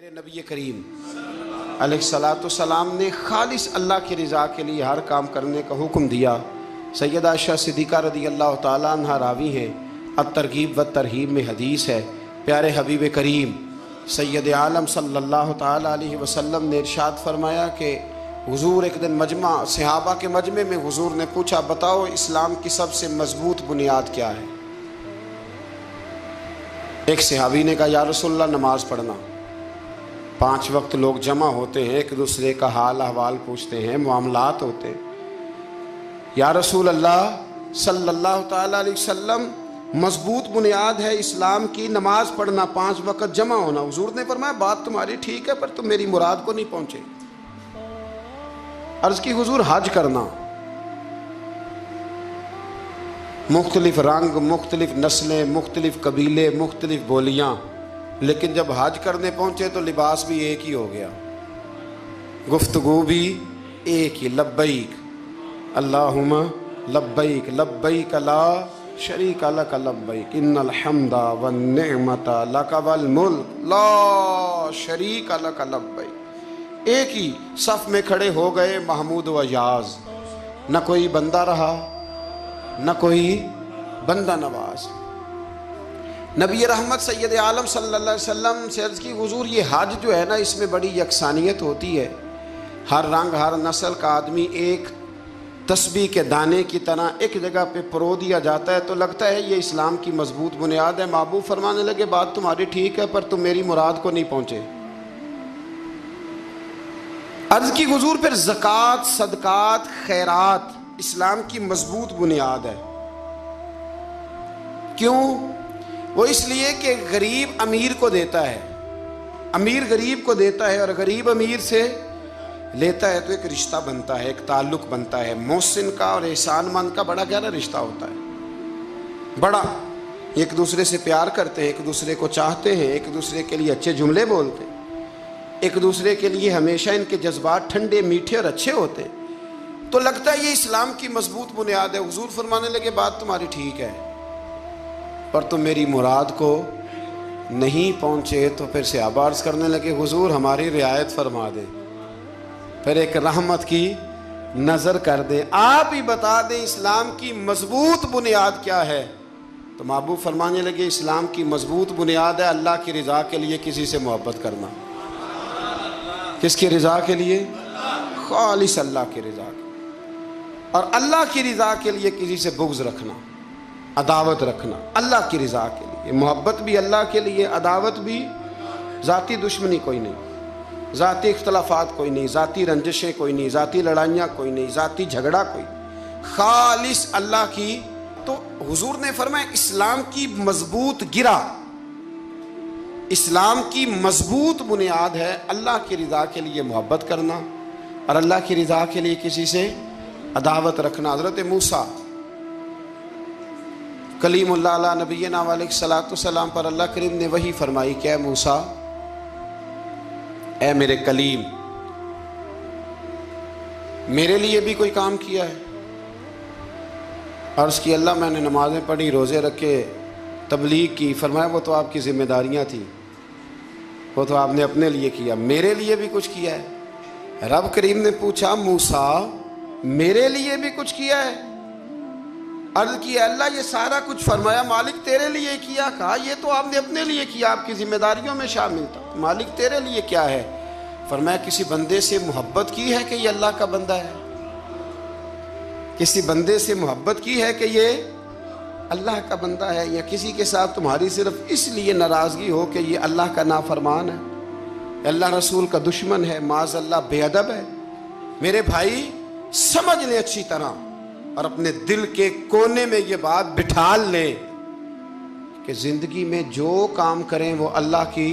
میرے نبی کریم علیہ السلام نے خالص اللہ کی رضا کے لیے ہر کام کرنے کا حکم دیا۔ سیدہ عائشہ صدیقہ رضی اللہ تعالیٰ عنہ راوی ہیں، الترغیب و ترہیب میں حدیث ہے، پیارے حبیب کریم سید عالم صلی اللہ تعالیٰ علیہ وسلم نے ارشاد فرمایا کہ حضور ایک دن مجمع صحابہ کے مجمع میں حضور نے پوچھا، بتاؤ اسلام کی سب سے مضبوط بنیاد کیا ہے؟ ایک صحابی نے کہا، یا رسول اللہ نماز پڑھنا۔ 5 وقت لوگ جمع ہوتے ہیں، ایک دوسرے کا حال احوال پوچھتے ہیں، معاملات ہوتے ہیں۔ یا رسول اللہ صلی اللہ تعالیٰ علیہ وسلم، مضبوط بنیاد ہے اسلام کی نماز پڑھنا، 5 وقت جمع ہونا۔ حضور نے فرمایا، بات تمہاری ٹھیک ہے، پر تم میری مراد کو نہیں پہنچے۔ عرض کی، حضور حج کرنا، مختلف رنگ، مختلف نسلیں، مختلف قبیلے، مختلف بولیاں، لیکن جب حج کرنے پہنچے تو لباس بھی ایک ہی ہو گیا، گفتگو بھی ایک ہی، لبیک اللہم لبیک لبیک لا شریک لک لبیک ان الحمد والنعمت لک والملک لا شریک لک لبیک۔ ایک ہی صف میں کھڑے ہو گئے محمود و یاز، نہ کوئی بندہ رہا نہ کوئی بندہ نواز۔ نبی رحمت سید عالم صلی اللہ علیہ وسلم سے عرض کی، حضور یہ حج جو ہے نا، اس میں بڑی یکسانیت ہوتی ہے، ہر رنگ ہر نسل کا آدمی ایک تسبیح کے دانے کی طرح ایک جگہ پہ پرو دیا جاتا ہے، تو لگتا ہے یہ اسلام کی مضبوط بنیاد ہے۔ محبوب فرمانے لگے، بات تمہاری ٹھیک ہے، پر تم میری مراد کو نہیں پہنچے۔ عرض کی، حضور پھر زکوٰۃ، صدقات، خیرات اسلام کی مضبوط بنیاد ہے۔ کیوں؟ وہ اس لیے کہ غریب امیر کو دیتا ہے، امیر غریب کو دیتا ہے، اور غریب امیر سے لیتا ہے تو ایک رشتہ بنتا ہے، ایک تعلق بنتا ہے۔ محسن کا اور احسان مند کا بڑا گہرا رشتہ ہوتا ہے، بڑا، ایک دوسرے سے پیار کرتے ہیں، ایک دوسرے کو چاہتے ہیں، ایک دوسرے کے لیے اچھے جملے بولتے ہیں، ایک دوسرے کے لیے ہمیشہ ان کے جذبات ٹھنڈے میٹھے اور اچھے ہوتے ہیں، تو لگتا ہے یہ اسلام کی مضبوط بنیاد ہے۔ حضور فرمانے لگے، بات تمہاری ٹھیک ہے، پر تم میری مراد کو نہیں پہنچے۔ تو پھر صحابہ عرض کرنے لگے، حضور ہماری رعایت فرما دیں، پھر ایک رحمت کی نظر کر دیں، آپ ہی بتا دیں اسلام کی مضبوط بنیاد کیا ہے۔ تو محبوب فرمانے لگے، اسلام کی مضبوط بنیاد ہے اللہ کی رضا کے لیے کسی سے محبت کرنا۔ کس کی رضا کے لیے؟ خالص اللہ کی رضا کے، اور اللہ کی رضا کے لیے کسی سے بغض رکھنا، عداوت رکھنا، اللہ کی رضا کے لیے، محبت بھی اللہ کے لیے، عداوت بھی، ذاتی دشمنی کوئی نہیں، ذاتی اختلافات کوئی نہیں، ذاتی رنجشیں کوئی نہیں، ذاتی لڑائیاں کوئی نہیں، ذاتی جھگڑا کوئی، خالص اللہ کی۔ تو حضور نے فرمایا، اسلام کی مضبوط گرہ، اسلام کی مضبوط بنیاد ہے اللہ کی رضا کے لیے محبت کرنا، اور اللہ کی رضا کے لیے کسی سے عداوت رکھنا۔ حضرت موسیٰ کلیم اللہ علیہ نبینا علیہ السلام پر اللہ کریم نے وحی فرمائی کہ اے موسیٰ، اے میرے کلیم، میرے لیے بھی کوئی کام کیا ہے؟ عرض کی، اللہ میں نے نمازیں پڑھی، روزے رکھے، تبلیغ کی۔ فرمایا، وہ تو آپ کی ذمہ داریاں تھیں، وہ تو آپ نے اپنے لیے کیا، میرے لیے بھی کچھ کیا ہے؟ رب کریم نے پوچھا، موسیٰ میرے لیے بھی کچھ کیا ہے؟ عرض کی، اللہ یہ سارا کچھ، فرمایا مالک تیرے لیے کیا۔ کہا، یہ تو آپ نے اپنے لیے کیا، آپ کی ذمہ داریوں میں شامل تھا، مالک تیرے لیے کیا ہے؟ فرمایا، کسی بندے سے محبت کی ہے کہ یہ اللہ کا بندہ ہے؟ کسی بندے سے محبت کی ہے کہ یہ اللہ کا بندہ ہے؟ یا کسی کے ساتھ تمہاری صرف اس لیے ناراضگی ہو کہ یہ اللہ کا نافرمان ہے، اللہ رسول کا دشمن ہے، معاذ اللہ بے ادب ہے؟ میرے بھائی سمجھ لیں اچھی طرح، اور اپنے دل کے کونے میں یہ بات بٹھا لیں کہ زندگی میں جو کام کریں وہ اللہ کی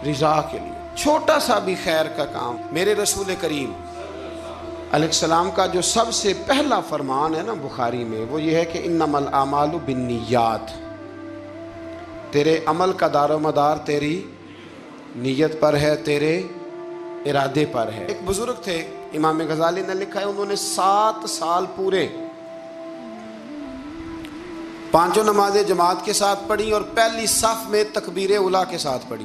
رضا کے لیے، چھوٹا سا بھی خیر کا کام۔ میرے رسول کریم علیہ السلام کا جو سب سے پہلا فرمان ہے نا بخاری میں، وہ یہ ہے کہ انما الاعمال بالنیات، تیرے عمل کا دار و مدار تیری نیت پر ہے، تیرے ارادے پر ہے۔ ایک بزرگ تھے، امام غزالی نے لکھا ہے، انہوں نے 7 سال پورے 5 نمازیں جماعت کے ساتھ پڑھی، اور پہلی صف میں تکبیر اولیٰ کے ساتھ پڑھی۔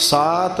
7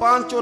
5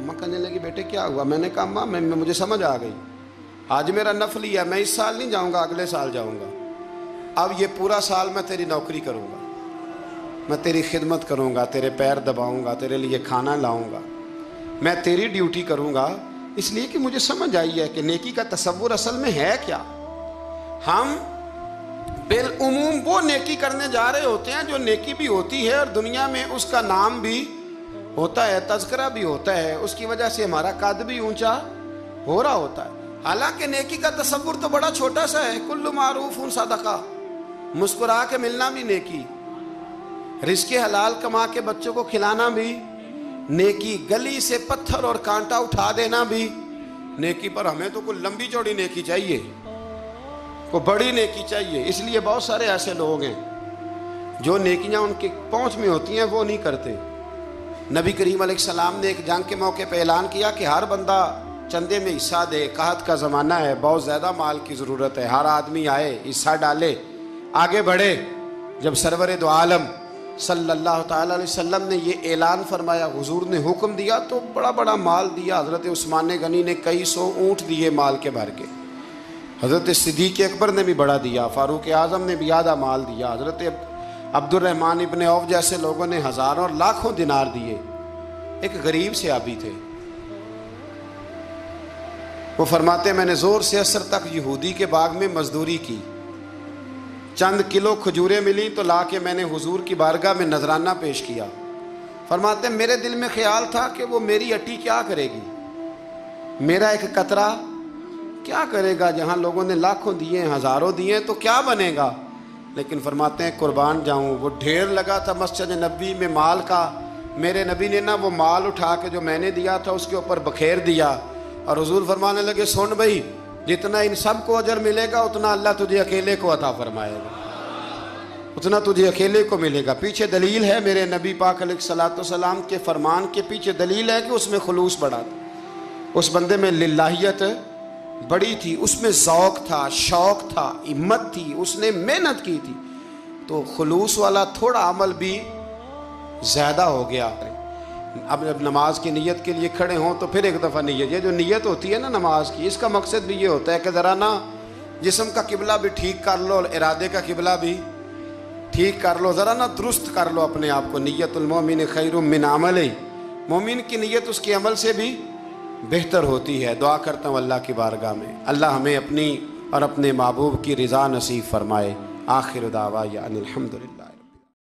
ماں کہنے لگی بیٹے کیا ہوا؟ میں نے کہا ماں مجھے سمجھ آ گئی، آج میرا نفلی ہے، میں اس سال نہیں جاؤں گا، اگلے سال جاؤں گا، اب یہ پورا سال میں تیری نوکری کروں گا، میں تیری خدمت کروں گا، تیرے پیر دباؤں گا، تیرے لیے کھانا لاؤں گا، میں تیری ڈیوٹی کروں گا، اس لیے کہ مجھے سمجھ آئی ہے کہ نیکی کا تصور اصل میں ہے کیا۔ ہم بالعموم وہ نیکی کرنے جا رہے ہوتے ہیں جو نیکی بھی ہوتی ہے اور دنیا میں اس کا نام بھی ہوتا ہے، تذکرہ بھی ہوتا ہے، اس کی وجہ سے ہمارا قد بھی اونچا ہو رہا ہوتا ہے۔ حالانکہ نیکی کا تصور تو بڑا چھوٹا سا ہے، کل معروف صدقہ، مسکرا کے ملنا بھی نیکی، رزق حلال کما کے بچوں کو کھلانا بھی نیکی، گلی سے پتھر اور کانٹا اٹھا دینا بھی نیکی۔ پر ہمیں تو کوئی لمبی چوڑی نیکی چاہیے، کوئی بڑی نیکی چاہیے، اس لیے بہت سارے ایسے لوگ ہیں جو نیکیاں ان کے پہنچ میں ہوتی ہیں وہ نہیں کرتے۔ نبی کریم علیہ السلام نے ایک جنگ کے موقع پہ اعلان کیا کہ ہر بندہ چندے میں حصہ دے، قحط کا زمانہ ہے، بہت زیادہ مال کی ضرورت ہے، ہر آدمی آئے حصہ ڈالے، آگے بڑھے۔ جب سرور دو عالم صلی اللہ تعالیٰ علیہ وسلم نے یہ اعلان فرمایا، حضور نے حکم دیا تو بڑا بڑا مال دیا۔ حضرت عثمان غنی نے کئی سو اونٹ دیے مال کے بھر کے، حضرت صدیق اکبر نے بھی بڑا دیا، فاروق اعظم نے بھی آدھا مال دیا، حضرت عبد الرحمن ابن عوف جیسے لوگوں نے ہزاروں اور لاکھوں دینار دیے۔ ایک غریب صحابی تھے، وہ فرماتے ہیں میں نے زور سے عصر تک یہودی کے باغ میں مزدوری کی، چند کلو کھجوریں ملی تو لا کے میں نے حضور کی بارگاہ میں نذرانہ پیش کیا۔ فرماتے ہیں میرے دل میں خیال تھا کہ وہ میری اٹی کیا کرے گی، میرا ایک قطرہ کیا کرے گا، جہاں لوگوں نے لاکھوں دیے ہزاروں دیے تو کیا بنے گا۔ لیکن فرماتے ہیں قربان جاؤں، وہ ڈھیر لگا تھا مسجد نبی میں مال کا، میرے نبی نے نا وہ مال اٹھا کے جو میں نے دیا تھا اس کے اوپر بکھیر دیا، اور حضور فرمانے لگے سن بھائی، جتنا ان سب کو اجر ملے گا اتنا اللہ تجھے اکیلے کو عطا فرمائے گا، اتنا تجھے اکیلے کو ملے گا۔ پیچھے دلیل ہے، میرے نبی پاک علیہ الصلوۃ والسلام کے فرمان کے پیچھے دلیل ہے کہ اس میں خلوص بڑا تھا، اس بندے میں للہیت بڑی تھی، اس میں ذوق تھا، شوق تھا، ہمت تھی، اس نے محنت کی تھی، تو خلوص والا تھوڑا عمل بھی زیادہ ہو گیا۔ اب جب نماز کی نیت کے لیے کھڑے ہوں تو پھر ایک دفعہ نیت، یہ جو نیت ہوتی ہے نا نماز کی، اس کا مقصد بھی یہ ہوتا ہے کہ ذرا نا جسم کا قبلہ بھی ٹھیک کر لو اور ارادے کا قبلہ بھی ٹھیک کر لو، ذرا نا درست کر لو اپنے آپ کو۔ نیت المومن خیر من عملہ، مومن کی نیت اس کے عمل سے بھی بہتر ہوتی ہے۔ دعا کرتا ہوں اللہ کی بارگاہ میں اللہ ہمیں اپنی اور اپنے محبوب کی رضا نصیب فرمائے۔ آخر دعوانا الحمدللہ۔